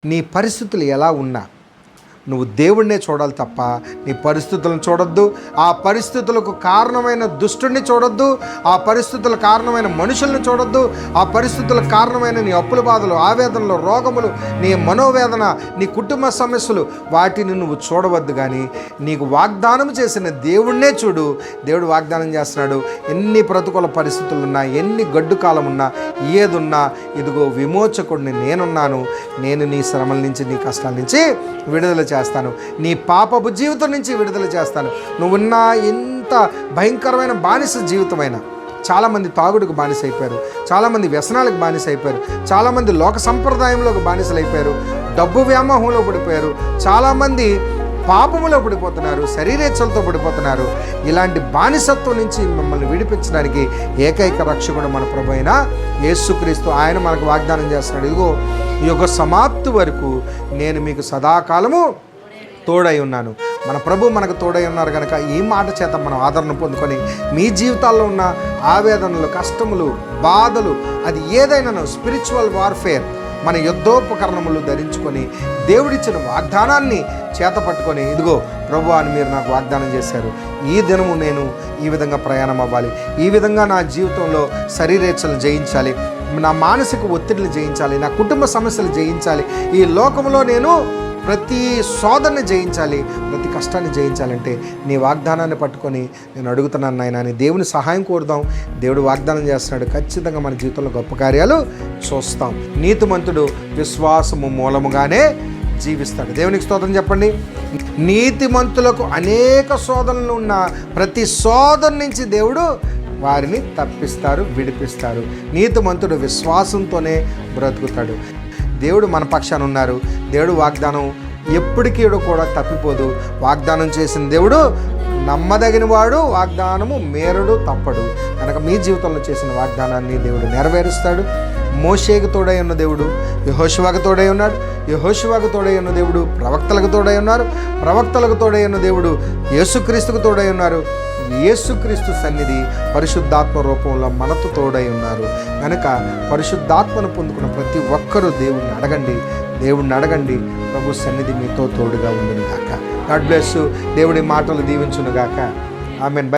నీ పరిస్థితులు ఎలా ఉన్నా నువ్వు దేవుణ్ణే చూడాలి తప్ప నీ పరిస్థితులను చూడొద్దు. ఆ పరిస్థితులకు కారణమైన దుష్టుడిని చూడొద్దు. ఆ పరిస్థితులకు కారణమైన మనుషుల్ని చూడొద్దు. ఆ పరిస్థితులకు కారణమైన నీ అప్పుల బాధలు, ఆవేదనలు, రోగములు, నీ మనోవేదన, నీ కుటుంబ సమస్యలు, వాటిని నువ్వు చూడవద్దు. కానీ నీకు వాగ్దానం చేసిన దేవుణ్ణే చూడు. దేవుడు వాగ్దానం చేస్తున్నాడు, ఎన్ని ప్రతికూల పరిస్థితులు ఉన్నా, ఎన్ని గడ్డు కాలం ఉన్నా, ఏదున్నా, ఇదిగో విమోచకుడిని నేనున్నాను. నేను నీ శ్రమల నుంచి, నీ కష్టాల నుంచి విడుదల చేస్తాను. నీ పాపపు జీవితం నుంచి విడుదల చేస్తాను. నువ్వున్న ఎంత భయంకరమైన బానిస జీవితమైన, చాలామంది తాగుడుకు బానిస అయిపోయారు, చాలామంది వ్యసనాలకు బానిస అయిపోయారు, చాలామంది లోక సంప్రదాయంలోకి బానిసలు అయిపోయారు, డబ్బు వ్యామోహంలో పడిపోయారు, చాలామంది పాపములో పడిపోతున్నారు, శరీరేచ్ఛలతో పడిపోతున్నారు. ఇలాంటి బానిసత్వం నుంచి మిమ్మల్ని విడిపించడానికి ఏకైక రక్షకుడు మన ప్రభు అయిన యేసుక్రీస్తు. ఆయన మనకు వాగ్దానం చేస్తున్నాడు, ఇదిగో యుగ సమాప్తి వరకు నేను మీకు సదాకాలము తోడై ఉన్నాను. మన ప్రభు మనకు తోడై ఉన్నారు కనుక ఈ మాట చేత మనం ఆదరణ పొందుకొని మీ జీవితాల్లో ఉన్న ఆవేదనలు, కష్టములు, బాధలు, అది ఏదైనా స్పిరిచువల్ వార్ఫేర్, మన యుద్ధోపకరణములు ధరించుకొని దేవుడిచ్చిన వాగ్దానాన్ని చేత పట్టుకొని, ఇదిగో ప్రభు అని మీరు నాకు వాగ్దానం చేశారు, ఈ దినము నేను ఈ విధంగా ప్రయాణం అవ్వాలి, ఈ విధంగా నా జీవితంలో శరీరేచ్ఛలు జయించాలి, నా మానసిక ఒత్తిడిని జయించాలి, నా కుటుంబ సమస్యలు జయించాలి, ఈ లోకంలో నేను ప్రతి శోధనని జయించాలి, ప్రతి కష్టాన్ని జయించాలంటే నీ వాగ్దానాన్ని పట్టుకొని నేను అడుగుతున్నాను నాయన అని దేవుని సహాయం కోరుదాం. దేవుడు వాగ్దానం చేస్తున్నాడు, ఖచ్చితంగా మన జీవితంలో గొప్ప కార్యాలు చూస్తాం. నీతిమంతుడు విశ్వాసము మూలముగానే జీవిస్తాడు. దేవునికి స్తోత్రం చెప్పండి. నీతిమంతులకు అనేక శోధనలు ఉన్న ప్రతి శోధన నుంచి దేవుడు వారిని తప్పిస్తారు, విడిపిస్తారు. నీతిమంతుడు విశ్వాసంతోనే బ్రతుకుతాడు. దేవుడు మన పక్షాన ఉన్నారు. దేవుడు వాగ్దానం ఎప్పటికీ కూడా తప్పిపోదు. వాగ్దానం చేసిన దేవుడు నమ్మదగిన వాడు, వాగ్దానము మేరడు, తప్పడు. కనుక మీ జీవితంలో చేసిన వాగ్దానాన్ని దేవుడు నెరవేరుస్తాడు. మోషేకు తోడై ఉన్న దేవుడు యెహోషువకు తోడై ఉన్నాడు. యెహోషువకు తోడై ఉన్న దేవుడు ప్రవక్తలకు తోడై ఉన్నారు. ప్రవక్తలకు తోడై ఉన్న దేవుడు యేసుక్రీస్తుకు తోడై ఉన్నారు. యేసుక్రీస్తు సన్నిధి పరిశుద్ధాత్మ రూపంలో మనతో తోడై ఉన్నారు. కనుక పరిశుద్ధాత్మను పొందుకున్న ప్రతి ఒక్కరూ దేవుణ్ణి అడగండి. ప్రభు సన్నిధి మీతో తోడుగా ఉండును గాక. God bless you. దేవుడి మాటలు దీవించును గాక. ఆమేన్.